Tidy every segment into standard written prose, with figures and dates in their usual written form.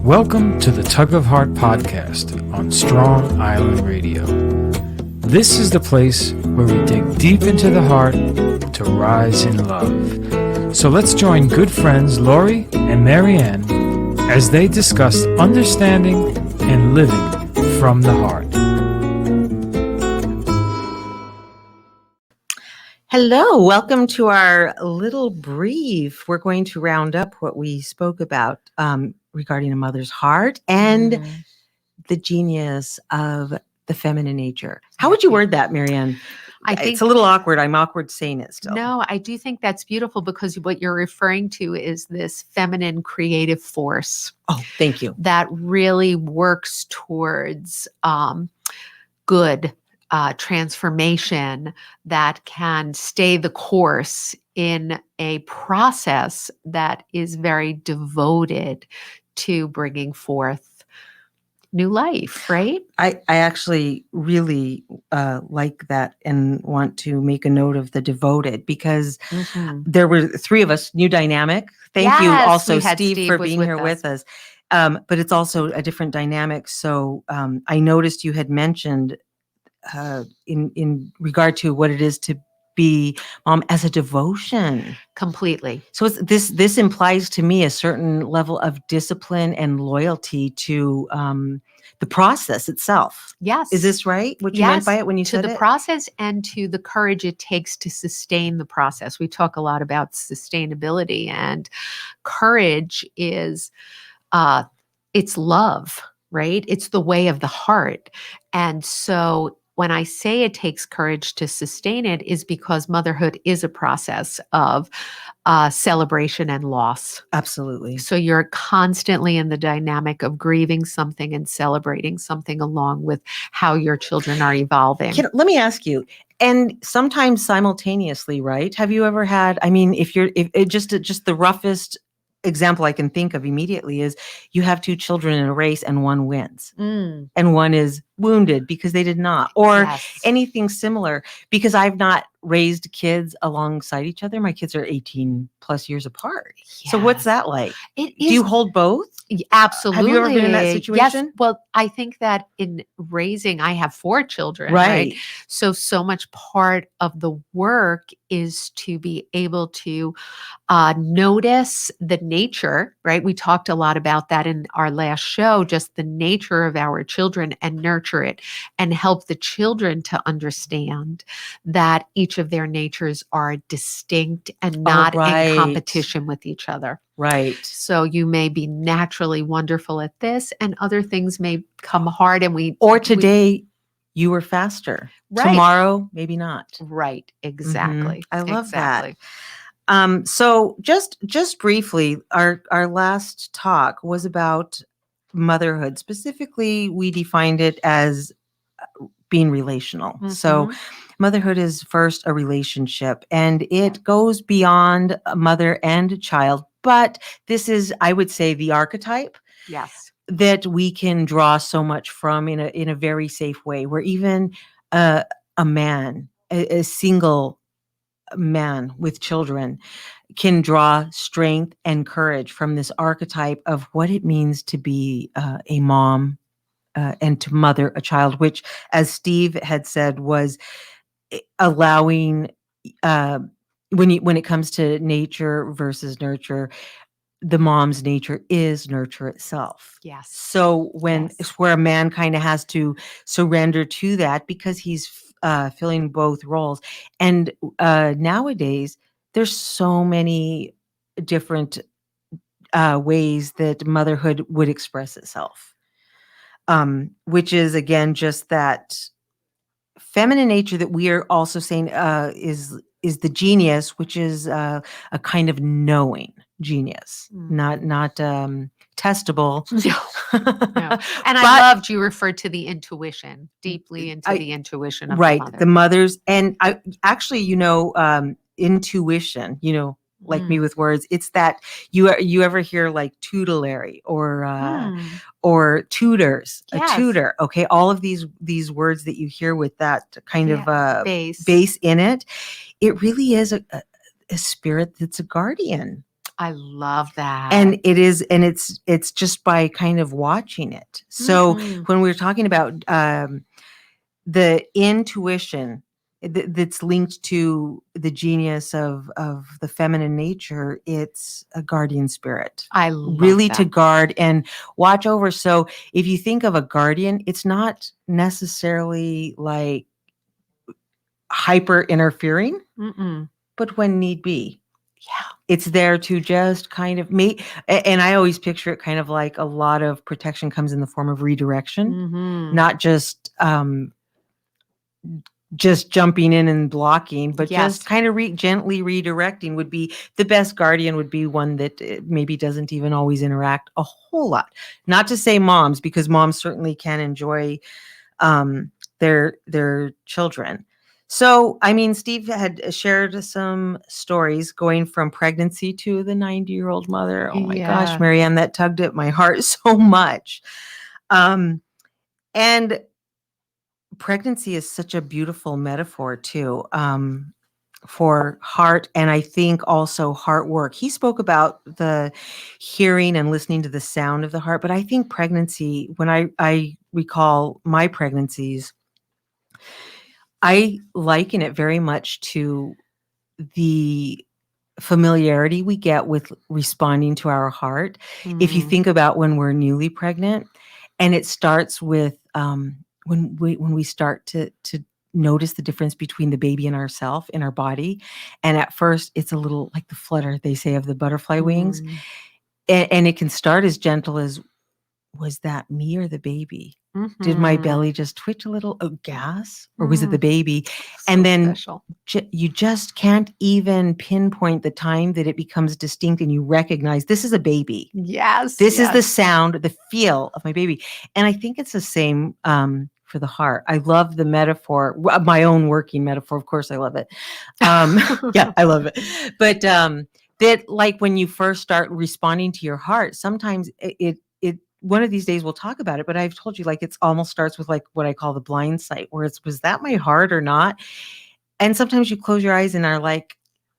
Welcome to the Tug of Heart podcast on Strong Island Radio. This is the place where we dig deep into the heart to rise in love. So let's join good friends Lori and Marianne as they discuss understanding and living from the heart. Hello, welcome to our little brief. We're going to round up what we spoke about regarding a mother's heart and the genius of the feminine nature. How would you word that, Marianne? I think it's a little awkward. I'm awkward saying it still. No, I do think that's beautiful because what you're referring to is this feminine creative force. Oh, thank you. That really works towards good transformation that can stay the course in a process that is very devoted to bringing forth new life, right? I actually really like that and want to make a note of the devoted because there were three of us, new dynamic. Thank you also, Steve, for being here with us. But it's also a different dynamic. So I noticed you had mentioned in regard to what it is to be mom as a devotion. Completely. So this implies to me a certain level of discipline and loyalty to the process itself. Yes. Is this right? What you meant by it when you said it? To the process and to the courage it takes to sustain the process. We talk a lot about sustainability, and courage is it's love, right? It's the way of the heart. And so when I say it takes courage to sustain it is because motherhood is a process of celebration and loss. Absolutely. So you're constantly in the dynamic of grieving something and celebrating something along with how your children are evolving. Let me ask you, and sometimes simultaneously, right? Have you ever had, I mean, if just the roughest example I can think of immediately is you have two children in a race and one wins and one is wounded because they did not, or anything similar, because I've not raised kids alongside each other. My kids are 18 plus years apart. Yes. So what's that like? Do you hold both? Absolutely. Have you ever been in that situation? Yes. Well, I think that in raising, I have 4 children, right? So much part of the work is to be able to notice the nature, right? We talked a lot about that in our last show, just the nature of our children, and nurture it and help the children to understand that each of their natures are distinct and not in competition with each other. Right. So you may be naturally wonderful at this and other things may come hard today you were faster. Right. Tomorrow, maybe not. Right. Exactly. I love that. So just briefly, our last talk was about motherhood. Specifically, we defined it as being relational. So motherhood is first a relationship, and it goes beyond a mother and child. But this is, I would say, the archetype. Yes. That we can draw so much from in a very safe way, where even a man, a single man with children, can draw strength and courage from this archetype of what it means to be a mom and to mother a child, which, as Steve had said, was allowing when it comes to nature versus nurture, the mom's nature is nurture itself. Yes. So where a man kind of has to surrender to that because he's filling both roles. And nowadays, there's so many different ways that motherhood would express itself, which is, again, just that feminine nature that we are also saying is the genius, which is a kind of knowing genius, not testable. No. And I loved you referred to the intuition, deeply into the intuition of the mothers. And I actually, intuition, like me with words, it's that you ever hear like tutelary or tutors, a tutor. Okay. All of these words that you hear with that kind of base in it, it really is a spirit that's a guardian I love that. And it's just by kind of watching it. So when we're talking about the intuition that's linked to the genius of the feminine nature, it's a guardian spirit. I love really that. to guard and watch over. So if you think of a guardian, it's not necessarily like hyper interfering, but when need be. Yeah. It's there to just kind of make, and I always picture it kind of like a lot of protection comes in the form of redirection, not just jumping in and blocking, but just kind of gently redirecting would be the best guardian. Would be one that maybe doesn't even always interact a whole lot. Not to say moms, because moms certainly can enjoy their children. So, I mean, Steve had shared some stories going from pregnancy to the 90-year-old mother. Oh my gosh, Marianne, that tugged at my heart so much. And pregnancy is such a beautiful metaphor too, for heart, and I think also heart work. He spoke about the hearing and listening to the sound of the heart, but I think pregnancy, when I recall my pregnancies, I liken it very much to the familiarity we get with responding to our heart. If you think about when we're newly pregnant, and it starts with when we start to notice the difference between the baby and ourself in our body. And at first it's a little like the flutter, they say, of the butterfly wings. And it can start as gentle as, was that me or the baby? Did my belly just twitch a little? Oh, gas? Or was it the baby? And then you just can't even pinpoint the time that it becomes distinct and you recognize this is a baby. This is the sound, the feel of my baby. And I think it's the same for the heart. I love the metaphor, my own working metaphor. Of course, I love it. Yeah, I love it. But that, like, when you first start responding to your heart, sometimes it one of these days we'll talk about it, but I've told you, like, it's almost starts with like what I call the blind sight, where it's, was that my heart or not? And sometimes you close your eyes and are like,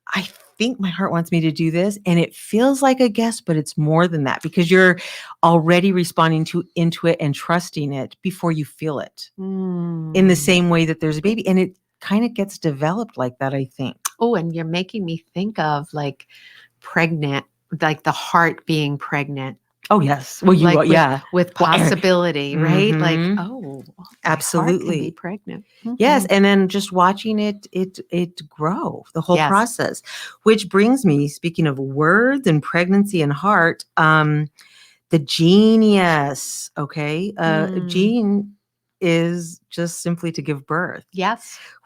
I think my heart wants me to do this. And it feels like a guess, but it's more than that, because you're already responding into it and trusting it before you feel it, in the same way that there's a baby. And it kind of gets developed like that, I think. Oh, and you're making me think of like pregnant, like the heart being pregnant. Oh, yes. Well, with possibility, right? Like, oh, absolutely. Heart can be pregnant. Yes. And then just watching it grow, the whole process, which brings me, speaking of words and pregnancy and heart, the genius. Okay. Gene is just simply to give birth.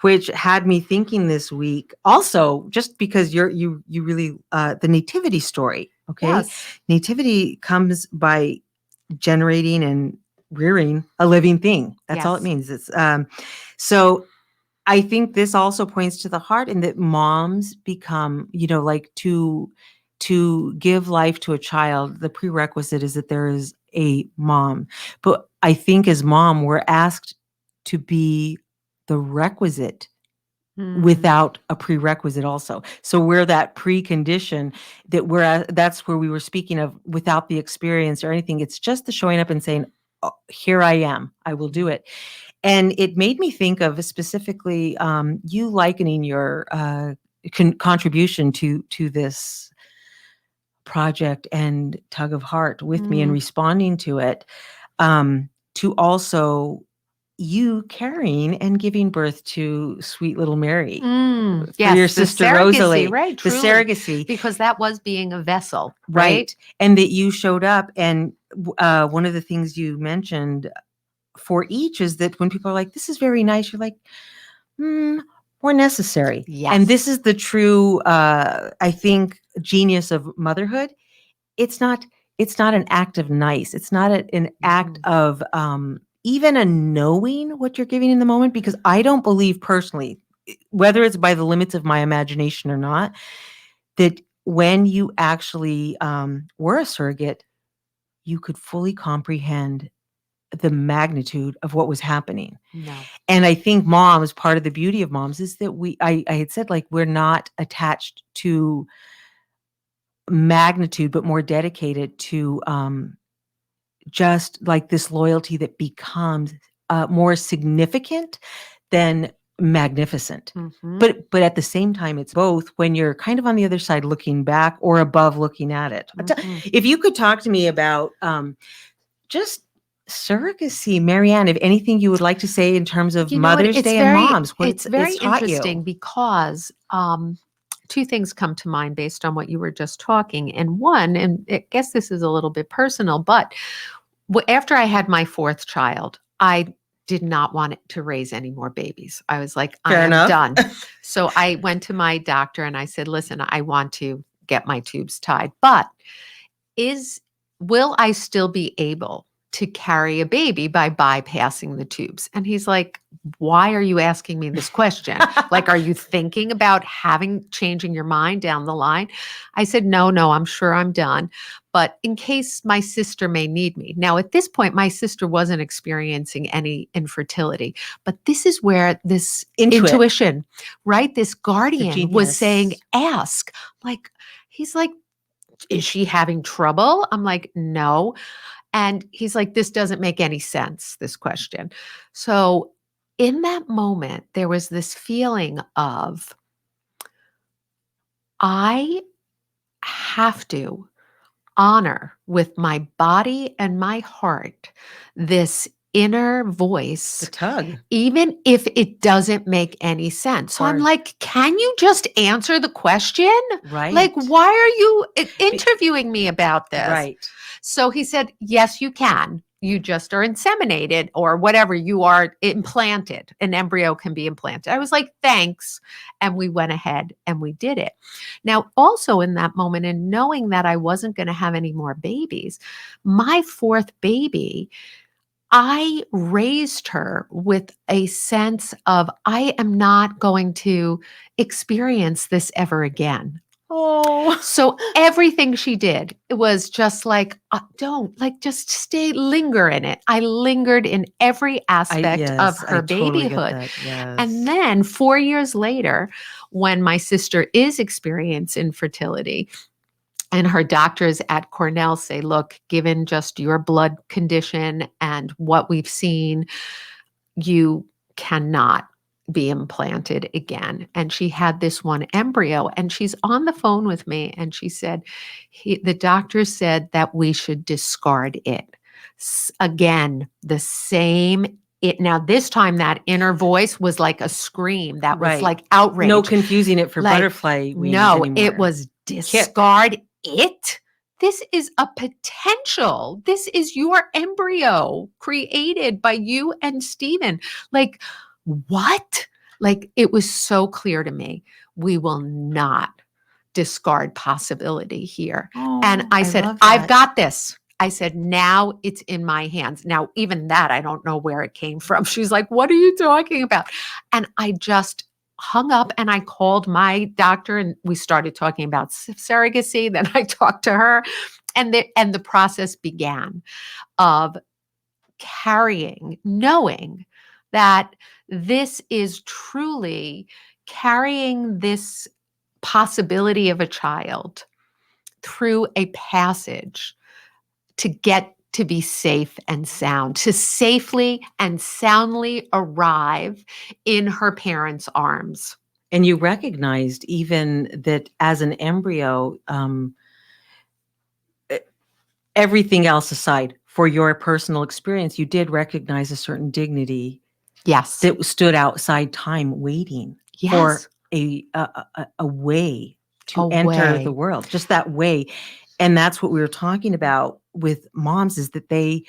Which had me thinking this week also, just because you really, the nativity story. Okay. Nativity comes by generating and rearing a living thing. That's all it means. It's so I think this also points to the heart, and that moms become, like, to give life to a child, the prerequisite is that there is a mom. But I think as mom, we're asked to be the requisite without a prerequisite also. So we're that precondition that that's where we were speaking of, without the experience or anything. It's just the showing up and saying, oh, here I am, I will do it. And it made me think of specifically you likening your contribution to this project and tug of heart with me and responding to it, to also you carrying and giving birth to sweet little Mary. Yes, your sister Rosalie, right? The surrogacy, because that was being a vessel, right? And that you showed up, and one of the things you mentioned for each is that when people are like, "This is very nice," you're like, "More necessary." And this is the true, I think, genius of motherhood. It's not an act of nice. It's not an act of even a knowing what you're giving in the moment, because I don't believe personally, whether it's by the limits of my imagination or not, that when you actually were a surrogate, you could fully comprehend the magnitude of what was happening. No. And I think moms, part of the beauty of moms is that I had said, like, we're not attached to magnitude, but more dedicated to just like this loyalty that becomes more significant than magnificent. Mhm. But at the same time, it's both when you're kind of on the other side looking back or above looking at it. Mhm. If you could talk to me about just surrogacy, Marianne, if anything you would like to say in terms of You know what? Mother's Day and moms, what It's very it's taught interesting you. because two things come to mind based on what you were just talking. And one, and I guess this is a little bit personal, but after I had my fourth child, I did not want to raise any more babies. I was like, I Fair am enough. done. So I went to my doctor and I said, listen, I want to get my tubes tied, but will I still be able to carry a baby by bypassing the tubes? And he's like, why are you asking me this question? Like, are you thinking about changing your mind down the line? I said, no, I'm sure I'm done. But in case my sister may need me. Now, at this point, my sister wasn't experiencing any infertility, but this is where this intuition, right? This guardian was saying, ask. Like, he's like, is she having trouble? I'm like, no. And he's like, this doesn't make any sense, this question. So in that moment, there was this feeling of, I have to honor with my body and my heart this inner voice, The tug. even if it doesn't make any sense. So I'm like, can you just answer the question? Right. Like, why are you interviewing me about this? Right. So he said, yes, you can. You just are inseminated or whatever, you are implanted. An embryo can be implanted. I was like, thanks. And we went ahead and we did it. Now, also in that moment, and knowing that I wasn't going to have any more babies, my fourth baby, I raised her with a sense of, I am not going to experience this ever again. Oh. So everything she did, it was just like, just linger in it. I lingered in every aspect of her babyhood. Yes. And then 4 years later, when my sister is experiencing infertility, and her doctors at Cornell say, look, given just your blood condition and what we've seen, you cannot be implanted again. And she had this one embryo, and she's on the phone with me, and she said, the doctor said that we should discard it. Again, the same. Now, this time that inner voice was like a scream that was like outrage. No confusing it for butterfly wings anymore. It was discard it. This is a potential. This is your embryo created by you and Stephen. Like, what? Like, it was so clear to me. We will not discard possibility here. And I said, I've got this. I said, now it's in my hands. Now, even that, I don't know where it came from. She's like, what are you talking about? And I just hung up and I called my doctor and we started talking about surrogacy. Then I talked to her and the process began of knowing that this is truly carrying this possibility of a child through a passage to get to be safe and sound, to safely and soundly arrive in her parents' arms. And you recognized even that as an embryo, everything else aside, for your personal experience, you did recognize a certain dignity. Yes. That stood outside time waiting for a way to enter the world, just that way. And that's what we were talking about with moms, is that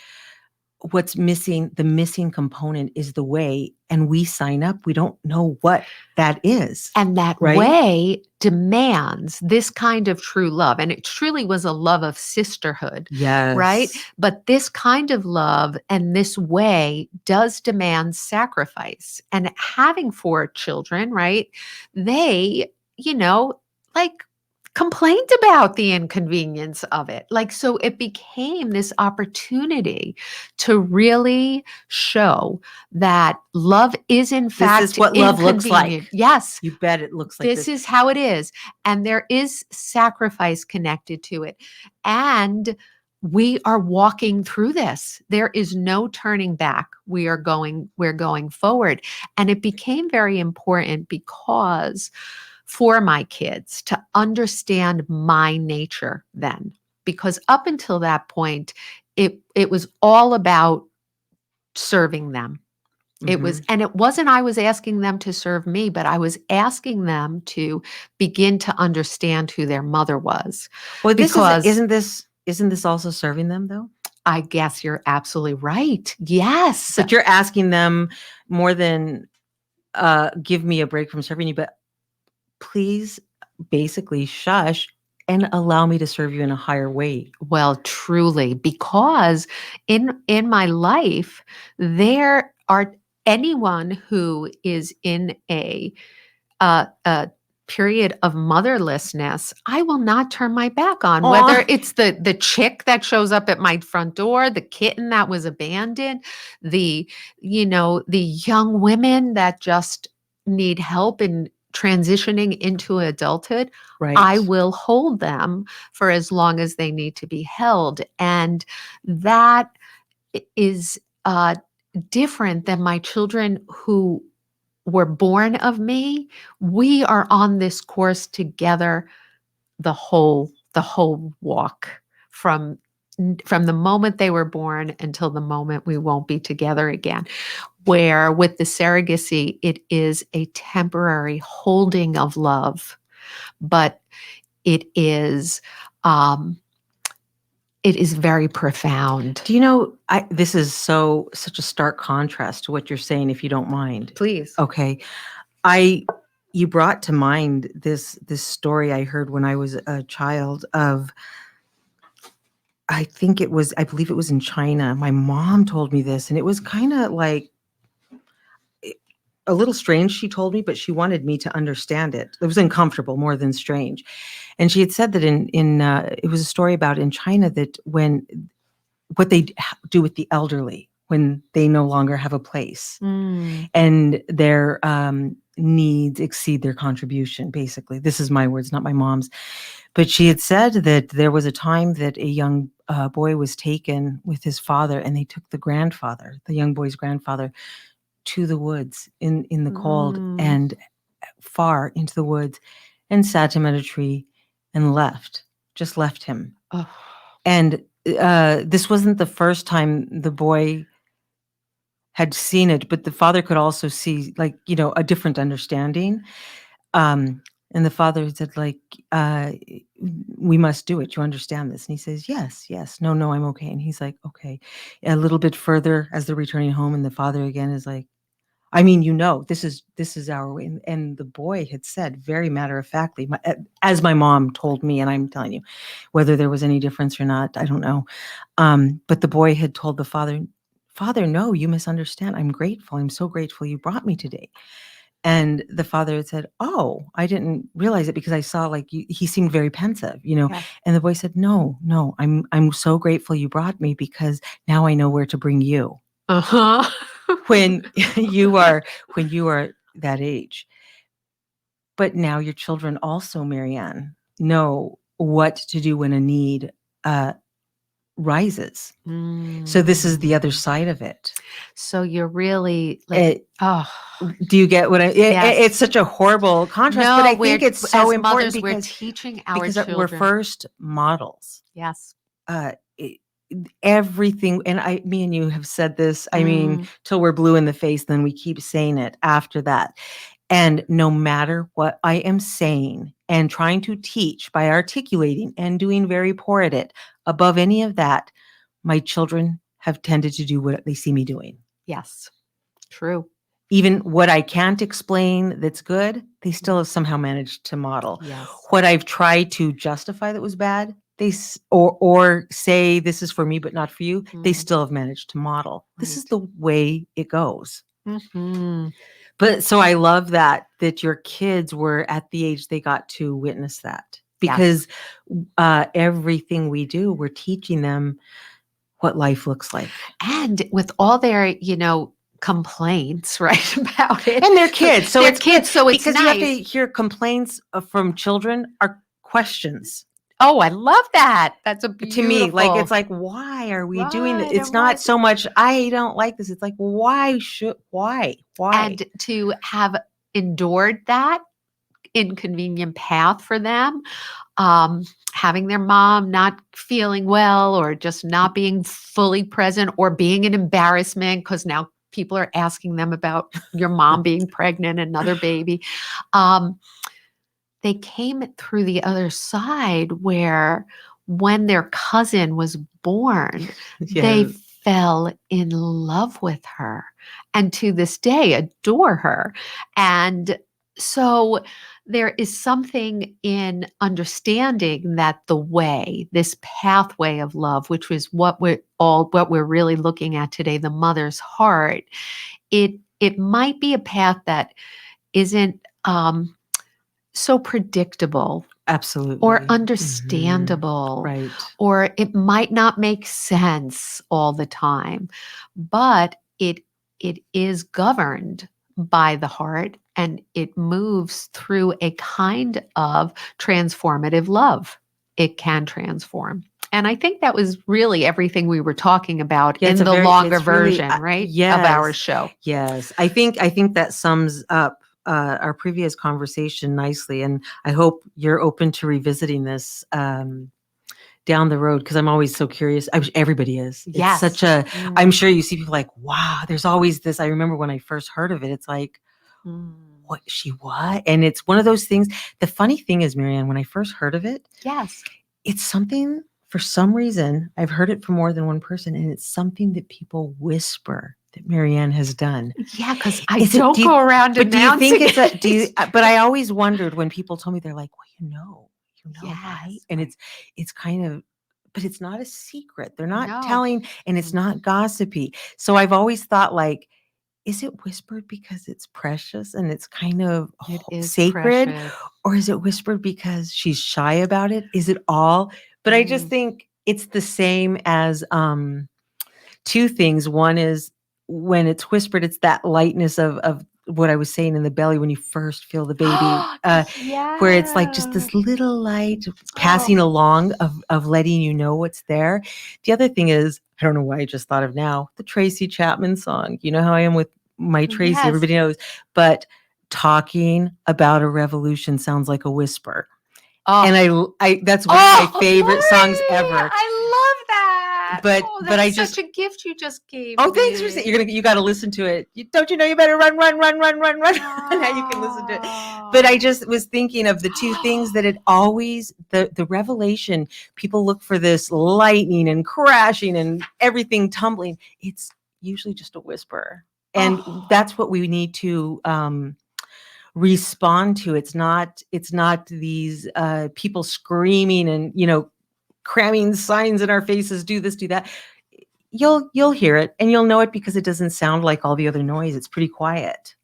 what's missing, the missing component is the way, and we sign up. We don't know what that is. And that way demands this kind of true love. And it truly was a love of sisterhood. Yes. Right? But this kind of love and this way does demand sacrifice. And having 4 children, right? They, like, complained about the inconvenience of it. Like, so it became this opportunity to really show that love is in fact This is what love looks inconvenient. like. Yes. You bet it looks like This is how it is. And there is sacrifice connected to it. And we are walking through this. There is no turning back. We're going forward. And it became very important because for my kids to understand my nature then. Because up until that point, it was all about serving them. It was, and it wasn't I was asking them to serve me, but I was asking them to begin to understand who their mother was. Well, because isn't this also serving them though? I guess you're absolutely right. Yes. But you're asking them more than give me a break from serving you, but please basically shush and allow me to serve you in a higher way. Well, truly, because in my life, there are anyone who is in a period of motherlessness, I will not turn my back on. Aw. Whether it's the chick that shows up at my front door, the kitten that was abandoned, the young women that just need help in transitioning into adulthood, Right. I will hold them for as long as they need to be held. And that is different than my children who were born of me. We are on this course together the whole walk from the moment they were born until the moment we won't be together again. Where with the surrogacy, it is a temporary holding of love, but it is very profound. Do you know, this is such a stark contrast to what you're saying, if you don't mind. Please. Okay. You brought to mind this story I heard when I was a child of, I believe it was in China. My mom told me this, and it was kind of like a little strange, she told me, but she wanted me to understand it. It was uncomfortable more than strange. And she had said that it was a story about in China that what they do with the elderly when they no longer have a place and their needs exceed their contribution, basically. This is my words, not my mom's. But she had said that there was a time that a young boy was taken with his father, and they took the young boy's grandfather, to the woods in the cold and far into the woods, and sat him at a tree and just left him. Oh. And this wasn't the first time the boy had seen it, but the father could also see, like, a different understanding. And the father said, like, we must do it. You understand this? And he says, yes. No, I'm okay. And he's like, okay. A little bit further as they're returning home, and the father again is like, I mean, this is our way. And the boy had said very matter-of-factly, as my mom told me, and I'm telling you, whether there was any difference or not, I don't know. But the boy had told the father, no, you misunderstand. I'm grateful. I'm so grateful you brought me today. And the father had said, oh, I didn't realize it because I saw, like, he seemed very pensive, Yeah. And the boy said, no, I'm so grateful you brought me because now I know where to bring you. Uh-huh. when you are that age. But now your children also, Marianne, know what to do when a need rises. So this is the other side of it. So you're really like, do you get what Yes. It's such a horrible contrast, No, but I think it's so as important mothers, we're because teaching our children. we're first models. Yes. Everything, and me and you have said this, I mean, till we're blue in the face, then we keep saying it after that. And no matter what I am saying and trying to teach by articulating and doing very poor at it, above any of that, my children have tended to do what they see me doing. Yes. True. Even what I can't explain that's good, they still have somehow managed to model. Yes. What I've tried to justify that was bad, or say this is for me but not for you, they still have managed to model. This Right. is the way it goes. Mm-hmm. But so I love that your kids were at the age they got to witness that, because everything we do, we're teaching them what life looks like. And with all their, complaints, right, about it. And they're kids. So they're it's kids, so it's because nice. you have to hear complaints from children are questions. Oh, I love that. That's a beautiful. To me, like, it's like, why are we doing this? Right, It's and not why- so much, I don't like this. It's like, why? And to have endured that inconvenient path for them, having their mom not feeling well or just not being fully present or being an embarrassment because now people are asking them about your mom being pregnant, another baby. They came through the other side where when their cousin was born, they Yes. fell in love with her and to this day adore her. And so there is something in understanding that this pathway of love, which is what we're really looking at today, the mother's heart, it might be a path that isn't so predictable Absolutely. or Mhm. understandable, Right. or it might not make sense all the time, but it is governed by the heart and it moves through a kind of transformative love. It can transform. And I think that was really everything we were talking about Yeah, in it's the longer it's really, version, right? Of our yes. show. Yes. I think that sums up our previous conversation nicely. And I hope you're open to revisiting this down the road, because I'm always so curious. Everybody is. It's Yes. such a, I'm sure you see people like, wow, there's always this. I remember when I first heard of it, it's like, what? And it's one of those things. The funny thing is, Marianne, when I first heard of it, Yes. it's something, for some reason, I've heard it from more than one person, and it's something that people whisper that Marianne has done. Yeah, because I don't go around But do you announcing think it's it. but I always wondered when people told me, they're like, well, right? Yes, And right. it's kind of, but it's not a secret. They're not No. telling, and it's not gossipy. So I've always thought, like, is it whispered because it's precious and it's kind of It is sacred? precious. Or is it whispered because she's shy about it? Is it all? But I just think it's the same as two things. One is when it's whispered, it's that lightness of what I was saying in the belly when you first feel the baby, where it's like just this little light passing along of letting you know what's there. The other thing is, I don't know why I just thought of now, the Tracy Chapman song. You know how I am with my Tracy, Yes. everybody knows. But talking about a revolution sounds like a whisper. And I that's one of my favorite songs ever. I love that. But I that's just such a gift you just gave. Oh, thanks for saying. You got to listen to it. Don't you know you better run? Now you can listen to it. But I just was thinking of the two things that it always, the revelation, people look for this lightning and crashing and everything tumbling. It's usually just a whisper. And that's what we need to respond to. It's not these people screaming and, cramming signs in our faces, do this, do that. You'll hear it and you'll know it because it doesn't sound like all the other noise. It's pretty quiet.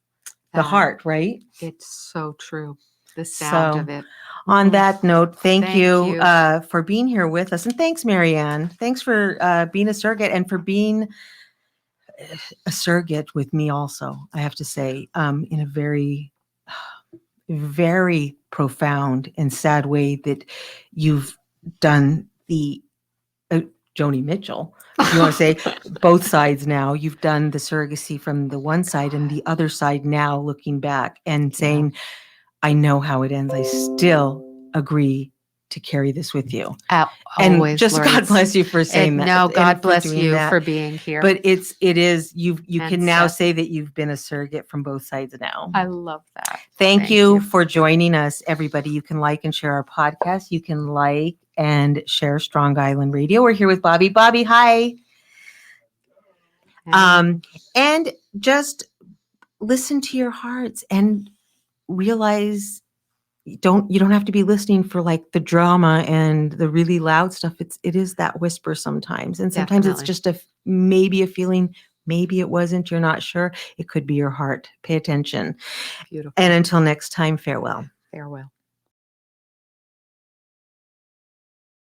The heart, right? It's so true. The sound So, of it. On that note, thank you, you. For being here with us. And thanks, Marianne. Thanks for being a surrogate and for being a surrogate with me also, I have to say, in a very, very profound and sad way that you've done the Joni Mitchell, if you want to say, both sides now. You've done the surrogacy from the one side and the other side now looking back and saying, I know how it ends. I still agree to carry this with you. And just Lori, God bless you for saying that. No, and God bless doing you that. for being here. But you And can now Seth. say that you've been a surrogate from both sides now. I love that. Thank you for joining us, everybody. You can like and share our podcast. You can like and share Strong Island Radio. We're here with Bobby. Bobby, hi. And just listen to your hearts and realize you don't have to be listening for like the drama and the really loud stuff. It is that whisper sometimes. And sometimes it's just maybe a feeling, maybe it wasn't, you're not sure. It could be your heart. Pay attention. Beautiful. And until next time, farewell. Farewell.